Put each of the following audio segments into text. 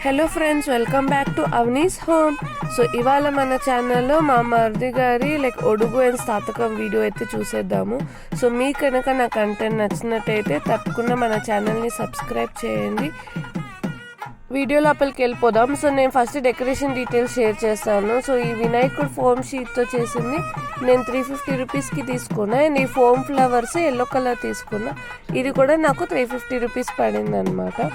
Hello friends, welcome back to Avani's home. So ఇవాళ మన ఛానల్లో మా మరిది గారి ఒడుగు అండ్ స్థాతకం వీడియో అయితే చూసేద్దాము. సో మీకు కనుక నా కంటెంట్ నచ్చినట్టయితే తప్పకుండా మన ఛానల్ని సబ్స్క్రైబ్ చేయండి. వీడియో లోపలికి వెళ్ళిపోదాం. సో నేను ఫస్ట్ డెకరేషన్ డీటెయిల్స్ షేర్ చేస్తాను. సో ఈ వినాయకుడు ఫోమ్ షీట్తో చేసింది నేను 350 రూపీస్కి తీసుకున్నా. అండ్ ఈ ఫోమ్ ఫ్లవర్స్ ఎల్లో కలర్ తీసుకున్నా. ఇది కూడా నాకు 350 రూపీస్ పడింది అనమాట.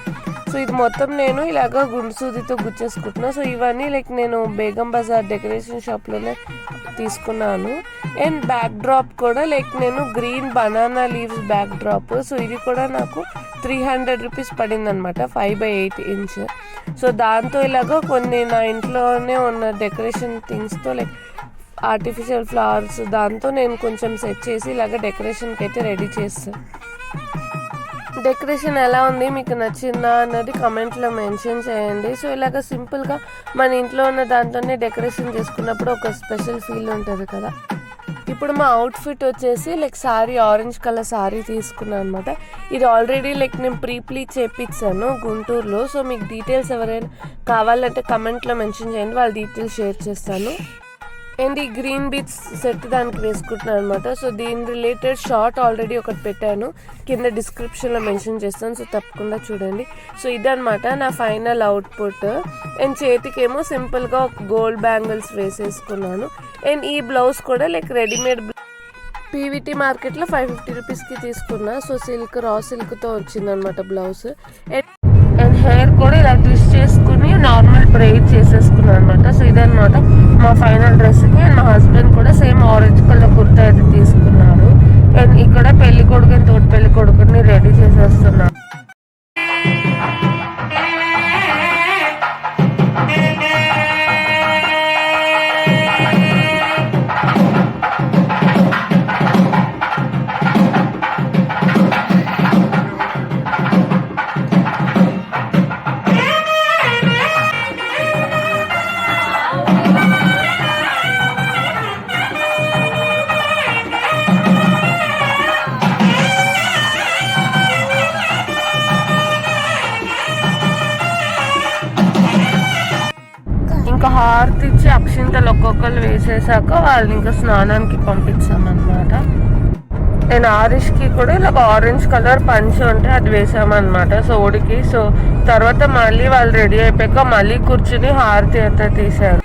సో ఇది మొత్తం నేను ఇలాగ గుండు సూదితో గుచ్చేసుకుంటున్నా. సో ఇవన్నీ నేను బేగం బజార్ డెకరేషన్ షాప్లోనే తీసుకున్నాను. అండ్ బ్యాక్ డ్రాప్ కూడా నేను green banana leaves back drop. So ఇది కూడా నాకు 300 రూపీస్ పడింది అనమాట, 5x8 ఇంచ్. సో దాంతో ఇలాగ కొన్ని నా ఇంట్లోనే ఉన్న డెకరేషన్ థింగ్స్తో ఆర్టిఫిషియల్ ఫ్లవర్స్ దాంతో నేను కొంచెం సెట్ చేసి ఇలాగ డెకరేషన్కి అయితే రెడీ చేస్తాను. డెకరేషన్ ఎలా ఉంది, మీకు నచ్చిందా అన్నది కమెంట్లో మెన్షన్ చేయండి. సో ఇలాగ సింపుల్గా మన ఇంట్లో ఉన్న దాంట్లోనే డెకరేషన్ చేసుకున్నప్పుడు ఒక స్పెషల్ ఫీల్ ఉంటుంది కదా. ఇప్పుడు మా అవుట్ఫిట్ వచ్చేసి సారీ, ఆరెంజ్ కలర్ సారీ తీసుకున్నాను అనమాట. ఇది ఆల్రెడీ నేను ప్లీట్ చేయించాను గుంటూరులో. సో మీకు డీటెయిల్స్ ఎవరైనా కావాలంటే కమెంట్లో మెన్షన్ చేయండి, వాళ్ళ డీటెయిల్స్ షేర్ చేస్తాను. అండ్ ఈ గ్రీన్ బీట్స్ సెట్ దానికి వేసుకుంటున్నాను అనమాట. సో దీని రిలేటెడ్ షార్ట్ ఆల్రెడీ ఒకటి పెట్టాను, కింద డిస్క్రిప్షన్లో మెన్షన్ చేస్తాను. సో తప్పకుండా చూడండి. సో ఇదనమాట నా ఫైనల్ అవుట్పుట్. అండ్ చేతికేమో సింపుల్గా ఒక గోల్డ్ బ్యాంగిల్స్ వేసేసుకున్నాను. అండ్ ఈ బ్లౌజ్ కూడా రెడీమేడ్ పీవీటీ మార్కెట్లో 550 రూపీస్కి తీసుకున్నా. సో సిల్క్, రా సిల్క్తో వచ్చిందనమాట బ్లౌజ్. అండ్ హెయిర్ కూడా ఇలా ట్విస్ట్ చేసుకుని నార్మల్ బ్రెయిడ్ చేసేసుకున్నాను అనమాట. సో ఇదనమాట మా ఫైనల్ డ్రెస్కి. అండ్ మా హస్బెండ్ కూడా సేమ్ ఆరెంజ్ కలర్ కుర్తా అయితే తీసుకున్నారు. అండ్ ఇక్కడ పెళ్లి కొడుకు అండ్ తోటి పెళ్లి కొడుకుని రెడీ చేసేస్తున్నాను. ఇంకా హారతి ఇచ్చి అక్షింతలు ఒక్కొక్కరు వేసేసాక వాళ్ళని ఇంకా స్నానానికి పంపించామన్నమాట. నేను ఆరిష్కి కూడా ఆరెంజ్ కలర్ పంచ్ ఉంటే అది వేసామన్నమాట సో ఒడికి. సో తర్వాత మళ్ళీ వాళ్ళు రెడీ అయిపోయాక మళ్ళీ కూర్చుని హారతి అయితే తీశారు.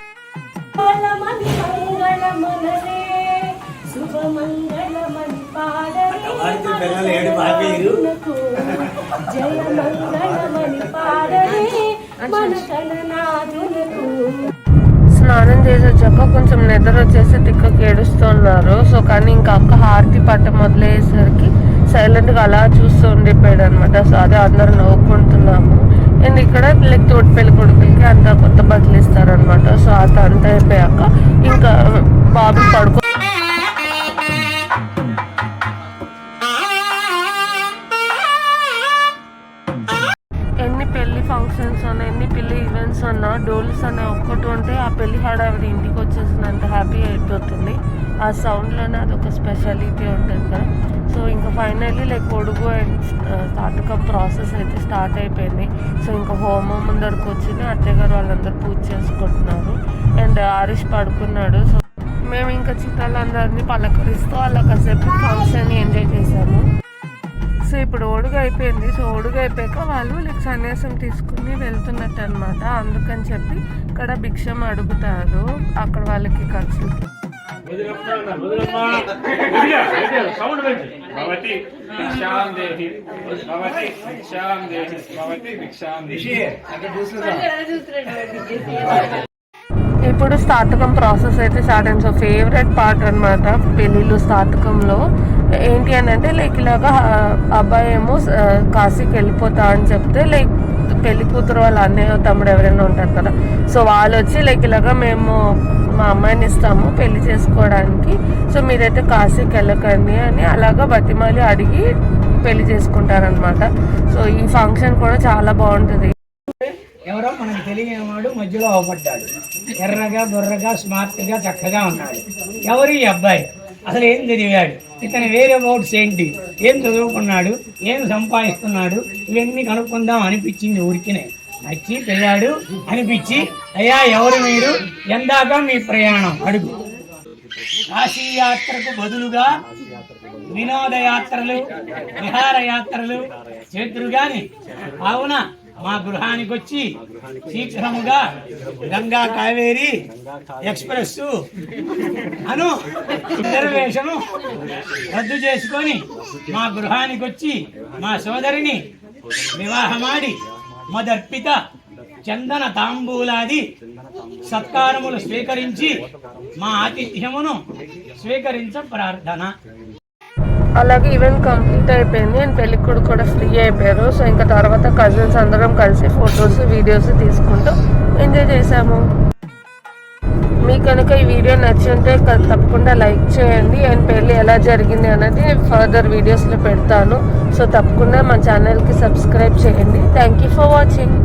స్నానం చేసి వచ్చాక కొంచెం నిద్ర వచ్చేసి తిక్కకి ఏడుస్తున్నారు. సో కానీ ఇంకా అక్క హారతి పట్ట మొదలయ్యేసరికి సైలెంట్గా అలా చూస్తూ ఉండిపోయాడు అనమాట. సో అదే అందరూ నవ్వుకుంటున్నాము. అండ్ ఇక్కడ తోటి పెళ్లి కొడుకులకి అంతా కొత్త బట్టలు ఇస్తారనమాట. సో అంతా అయిపోయాక ఇంకా బాబు పడుకో ఫంక్షన్స్ అన్నా, ఎన్ని పెళ్లి ఈవెంట్స్ అన్నా, డోల్స్ అన్నా ఒక్కటి ఉంటే ఆ పెళ్లి హడావిడి ఇంటికి వచ్చేసినంత హ్యాపీ అయిపోతుంది. ఆ సౌండ్లోనే అదొక స్పెషాలిటీ ఉంటుంది కదా. సో ఇంకా ఫైనల్లీ పొడుగు అండ్ స్థాతకం ప్రాసెస్ అయితే స్టార్ట్ అయిపోయింది. సో ఇంకా హోమం ముందరకు వచ్చింది, అత్తయ్య గారు వాళ్ళందరూ పూజ చేసుకుంటున్నారు. అండ్ ఆరిష్ పడుకున్నాడు. సో మేము ఇంకా చుట్టాలందరినీ పలకరిస్తూ అలా కాసేపు ఫంక్షన్ని ఎంజాయ్ చేశాము. సో ఇప్పుడు ఒడుగు అయిపోయింది. సో ఒడుగు అయిపోయాక వాళ్ళు సన్యాసం తీసుకుని వెళ్తున్నట్టు అనమాట. అందుకని చెప్పి ఇక్కడ భిక్షం అడుగుతారు అక్కడ వాళ్ళకి ఖర్చులు. ఇప్పుడు స్థాతకం ప్రాసెస్ అయితే స్టార్ట్ అయింది. సో ఫేవరెట్ పార్ట్ అనమాట పెళ్ళిళ్ళు స్థాతకంలో. ఏంటి అని అంటే ఇలాగా అబ్బాయి ఏమో కాశీకి వెళ్ళిపోతా అని చెప్తే పెళ్లి కూతురు వాళ్ళ అన్నయ్య తమ్ముడు ఎవరైనా ఉంటారు కదా. సో వాళ్ళు వచ్చి ఇలాగా మేము మా అమ్మాయిని ఇస్తాము పెళ్లి చేసుకోవడానికి, సో మీరైతే కాశీకి వెళ్ళకండి అని అలాగా బతిమాలి అడిగి పెళ్లి చేసుకుంటారనమాట. సో ఈ ఫంక్షన్ కూడా చాలా బాగుంటుంది. ఎవరో మనకు తెలియనివాడు మధ్యలో అవపడ్డాడు. ఎర్రగా బుర్రగా స్మార్ట్గా చక్కగా ఉన్నాడు. ఎవరు ఈ అబ్బాయి, అసలు ఏం చదివాడు, ఇతని వేరే అబౌట్స్ ఏంటి, ఏం చదువుకున్నాడు, ఏం సంపాదిస్తున్నాడు, ఇవన్నీ కనుక్కుందాం అనిపించింది ఊరికినే. నచ్చి పిల్లాడు అనిపించి అయ్యా ఎవరు మీరు, ఎందాక మీ ప్రయాణం అడుగు. కాశీయాత్రకు బదులుగా వినోదయాత్రలు విహారయాత్రలు చేతురు గాని, కావున మా గృహానికి వచ్చి శీఘ్రముగా గంగా కావేరి ఎక్స్ప్రెస్ అను రిజర్వేషను రద్దు చేసుకొని మా గృహానికి వచ్చి మా సోదరిని వివాహమాడి మదర్పిత చందన తాంబూలాది సత్కారములు స్వీకరించి మా ఆతిథ్యమును స్వీకరించ ప్రార్థన. అలాగే ఈవెంట్ కంప్లీట్ అయిపోయింది అండ్ పెళ్లి కొడుకు కూడా ఫ్రీ అయిపోయారు. సో ఇంకా తర్వాత కజిన్స్ అందరం కలిసి ఫొటోస్ వీడియోస్ తీసుకుంటూ ఎంజాయ్ చేసాము. మీకు కనుక ఈ వీడియో నచ్చుంటే తప్పకుండా లైక్ చేయండి అండ్ పెళ్ళి ఎలా జరిగింది అనేది ఫర్దర్ వీడియోస్లో పెడతాను. సో తప్పకుండా మా ఛానల్కి సబ్స్క్రైబ్ చేయండి. Thank you for watching.